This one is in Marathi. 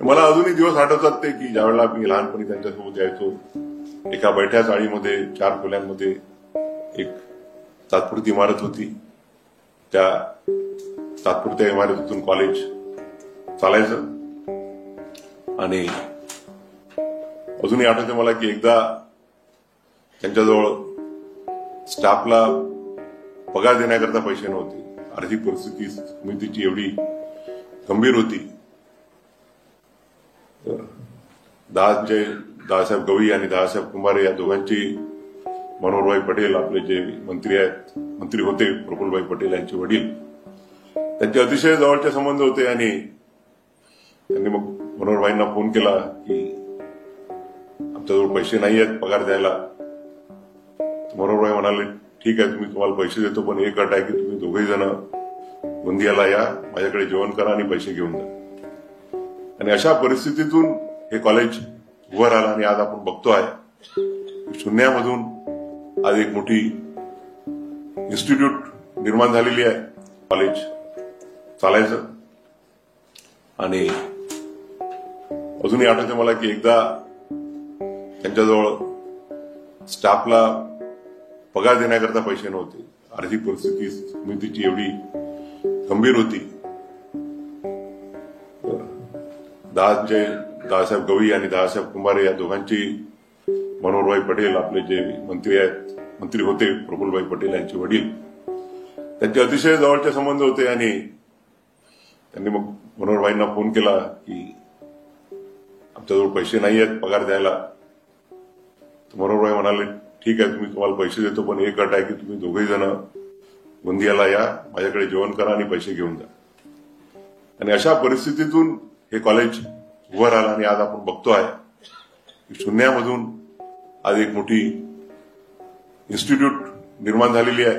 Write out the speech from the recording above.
मला अजूनही दिवस आठवतात ते की ज्यावेळेला मी लहानपणी त्यांच्यासोबत यायचो. एका बैठ्या चाळीमध्ये 4 खोल्यांमध्ये एक तात्पुरती इमारत होती. त्या तात्पुरत्या इमारतीतून कॉलेज चालायचं. आणि अजूनही आठवते मला की एकदा त्यांच्याजवळ स्टाफला पगार देण्याकरता पैसे नव्हते. आर्थिक परिस्थिती समितीची एवढी गंभीर होती. दादासाहेब गवई आणि दादासाहेब कुंभारे या दोघांची मनोहरभाई पटेल आपले जे मंत्री होते प्रफुल्लभाई पटेल यांचे वडील, त्यांचे अतिशय जवळचे संबंध होते. आणि त्यांनी मग मनोहरभाईंना फोन केला की आमच्याजवळ पैसे नाही आहेत पगार द्यायला. मनोहरभाई म्हणाले ठीक आहे, तुम्ही तुम्हाला पैसे देतो, पण एक अट आहे की तुम्ही दोघेही जण गोंदियाला या, माझ्याकडे जेवण करा आणि पैसे घेऊन जा. आणि अशा परिस्थितीतून हे कॉलेज उभं राहिलं. आणि आज आपण बघतोय शून्यामधून आज एक मोठी इन्स्टिट्यूट निर्माण झालेली आहे. कॉलेज चालायचं. आणि अजूनही आठवते मला की एकदा त्यांच्याजवळ स्टाफला पगार देण्याकरता पैसे नव्हते. आर्थिक परिस्थिती समितीची एवढी गंभीर होती. दादासाहेब गवई आणि दादासाहेब कुंभारे या दोघांची मनोहरभाई पटेल आपले जे मंत्री होते प्रफुल्लभाई पटेल यांचे वडील, त्यांचे अतिशय जवळचे संबंध होते. आणि त्यांनी मग मनोहरभाईंना फोन केला की आमच्याजवळ पैसे नाही आहेत पगार द्यायला. मनोहरभाई म्हणाले ठीक आहे, तुम्ही तुम्हाला पैसे देतो, पण एक अट आहे की तुम्ही दोघेही जण गोंदियाला या, माझ्याकडे जेवण करा आणि पैसे घेऊन जा. आणि अशा परिस्थितीतून हे कॉलेज उभं राहिलं. आणि आज आपण बघतोय शून्यामधून आज एक मोठी इन्स्टिट्यूट निर्माण झालेली आहे.